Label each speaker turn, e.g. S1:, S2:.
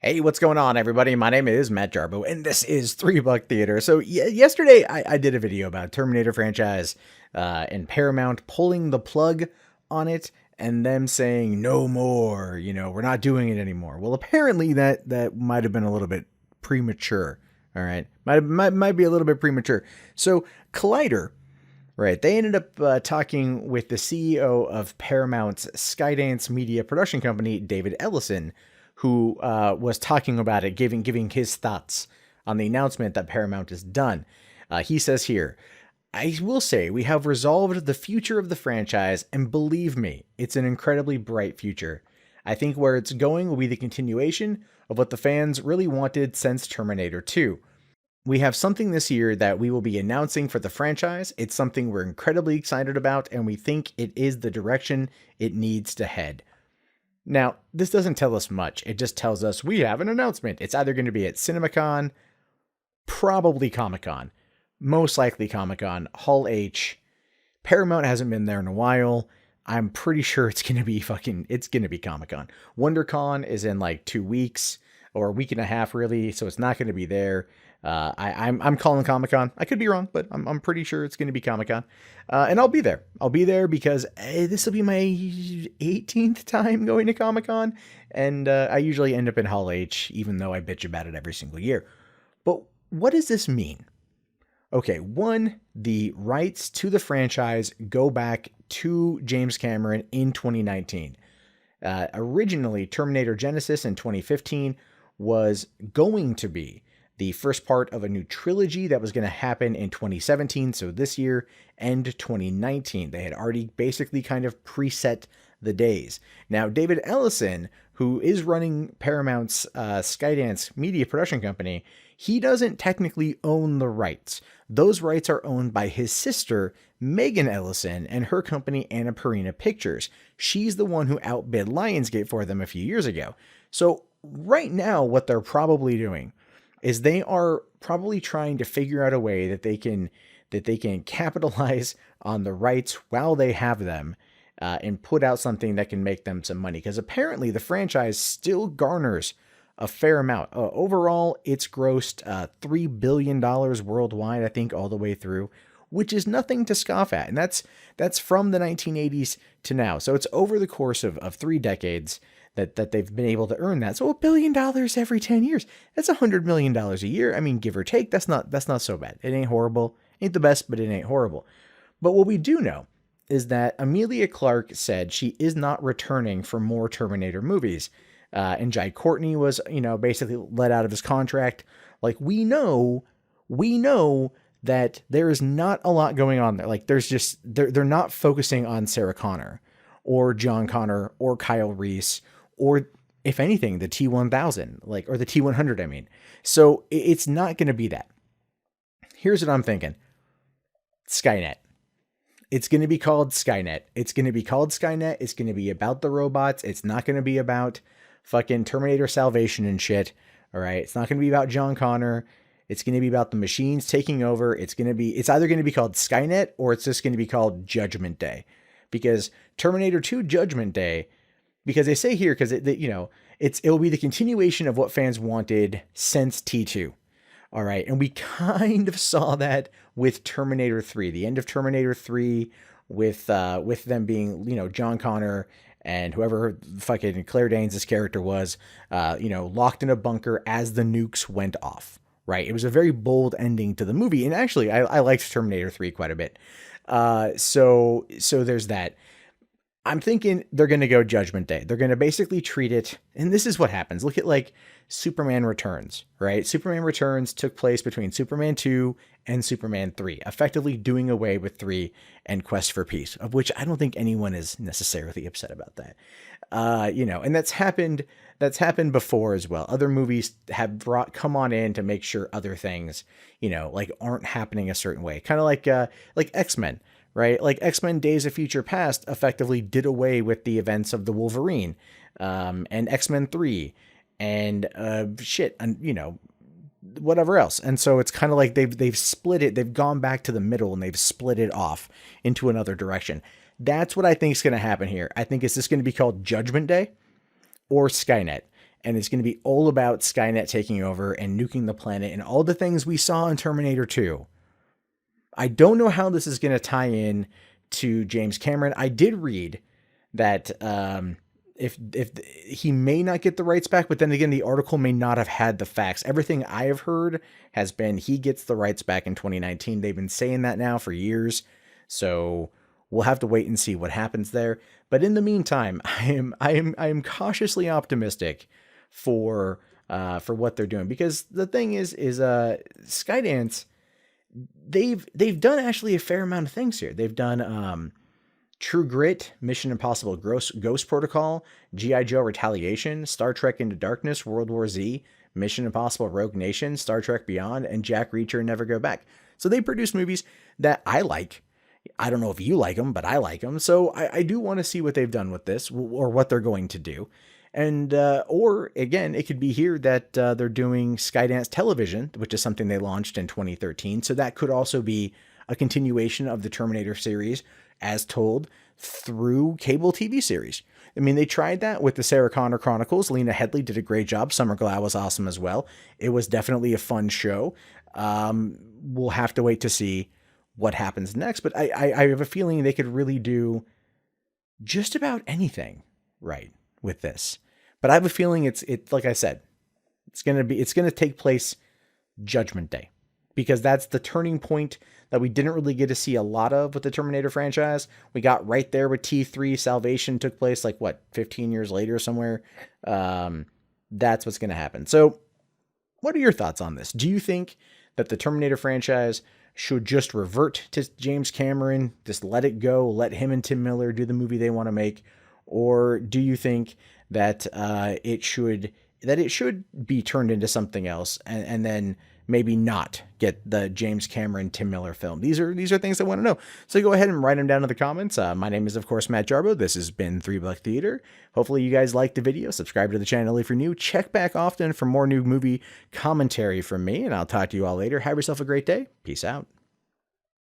S1: Hey, what's going on, everybody? My name is Matt Jarbo, and this is $3 Theater. So, yesterday I did a video about Terminator franchise and Paramount pulling the plug on it and them saying no more. We're not doing it anymore. Well, apparently that might have been a little bit premature. All right, might be a little bit premature. So, Collider. Right. They ended up talking with the CEO of Paramount's Skydance Media production company, David Ellison, who was talking about it, giving his thoughts on the announcement that Paramount is done. He says here, I will say we have resolved the future of the franchise, and believe me, it's an incredibly bright future. I think where it's going will be the continuation of what the fans really wanted since Terminator 2. We have something this year that we will be announcing for the franchise. It's something we're incredibly excited about, and we think it is the direction it needs to head. Now, this doesn't tell us much. It just tells us we have an announcement. It's either going to be at CinemaCon, probably Comic-Con, most likely Comic-Con, Hall H. Paramount hasn't been there in a while. I'm pretty sure it's going to be Comic-Con. WonderCon is in like 2 weeks or a week and a half, really, so it's not going to be there. I'm calling Comic-Con. I could be wrong, but I'm pretty sure it's going to be Comic-Con. And I'll be there. I'll be there because this will be my 18th time going to Comic-Con. And I usually end up in Hall H, even though I bitch about it every single year. But what does this mean? Okay, one, the rights to the franchise go back to James Cameron in 2019. Originally, Terminator Genisys in 2015 was going to be the first part of a new trilogy that was going to happen in 2017, so this year, and 2019. They had already basically kind of preset the days. Now, David Ellison, who is running Paramount's Skydance Media production company, he doesn't technically own the rights. Those rights are owned by his sister, Megan Ellison, and her company, Annapurna Pictures. She's the one who outbid Lionsgate for them a few years ago. So right now, what they're probably doing is they are probably trying to figure out a way that they can capitalize on the rights while they have them, and put out something that can make them some money. Because apparently the franchise still garners a fair amount. Overall, it's grossed $3 billion worldwide, I think, all the way through, which is nothing to scoff at. And that's from the 1980s to now. So it's over the course of 3 decades that they've been able to earn that. So $1 billion every 10 years. That's $100 million a year. I mean, give or take, that's not so bad. It ain't horrible. Ain't the best, but it ain't horrible. But what we do know is that Emilia Clarke said she is not returning for more Terminator movies. And Jai Courtney was, basically let out of his contract. Like, we know that there is not a lot going on there. Like, they're not focusing on Sarah Connor or John Connor or Kyle Reese, or if anything, the T-1000, or the T-100, I mean. So it's not going to be that. Here's what I'm thinking. Skynet. It's going to be called Skynet. It's going to be called Skynet. It's going to be about the robots. It's not going to be about fucking Terminator Salvation and shit. All right. It's not going to be about John Connor. It's going to be about the machines taking over. It's either going to be called Skynet, or it's just going to be called Judgment Day, because Terminator 2 Judgment Day, because they say here, because it'll be the continuation of what fans wanted since T2. All right. And we kind of saw that with Terminator 3, the end of Terminator 3, with them being, John Connor and whoever fucking Claire Danes' character was, locked in a bunker as the nukes went off. Right. It was a very bold ending to the movie. And actually, I liked Terminator 3 quite a bit. So there's that. I'm thinking they're going to go Judgment Day. They're going to basically treat it, and this is what happens. Look at Superman Returns, right? Superman Returns took place between Superman 2 and Superman 3, effectively doing away with 3 and Quest for Peace, of which I don't think anyone is necessarily upset about that. And that's happened before as well. Other movies have come on in to make sure other things, aren't happening a certain way. Kind of like X-Men. Right? Like X-Men Days of Future Past effectively did away with the events of the Wolverine, and X-Men 3 and and whatever else. And so it's kind of like they've split it. They've gone back to the middle and they've split it off into another direction. That's what I think is going to happen here. I think it's just going to be called Judgment Day or Skynet. and it's going to be all about Skynet taking over and nuking the planet and all the things we saw in Terminator 2. I don't know how this is going to tie in to James Cameron. I did read that if he may not get the rights back, but then again, the article may not have had the facts. Everything I have heard has been he gets the rights back in 2019. They've been saying that now for years, so we'll have to wait and see what happens there. But in the meantime, I am cautiously optimistic for what they're doing, because the thing is Skydance, they've done actually a fair amount of things here. They've done True Grit, Mission Impossible Ghost Protocol, G.I. Joe Retaliation, Star Trek Into Darkness, World War Z, Mission Impossible Rogue Nation, Star Trek Beyond, and Jack Reacher Never Go Back. So they produce movies that I like. I don't know if you like them, but I like them. So I do want to see what they've done with this, or what they're going to do. And, or again, it could be here that they're doing Skydance Television, which is something they launched in 2013. So that could also be a continuation of the Terminator series as told through cable TV series. I mean, they tried that with the Sarah Connor Chronicles. Lena Headey did a great job. Summer Glau was awesome as well. It was definitely a fun show. We'll have to wait to see what happens next, but I have a feeling they could really do just about anything right with this. But I have a feeling it's like I said, it's going to take place Judgment Day, because that's the turning point that we didn't really get to see a lot of with the Terminator franchise. We got right there with T3. Salvation took place 15 years later somewhere. That's what's going to happen. So what are your thoughts on this? Do you think that the Terminator franchise should just revert to James Cameron, just let it go, let him and Tim Miller do the movie they want to make? Or do you think that it should be turned into something else, and then maybe not get the James Cameron, Tim Miller film? These are things I want to know. So go ahead and write them down in the comments. My name is, of course, Matt Jarbo. This has been 3 Buck Theater. Hopefully you guys liked the video. Subscribe to the channel if you're new. Check back often for more new movie commentary from me, and I'll talk to you all later. Have yourself a great day. Peace out.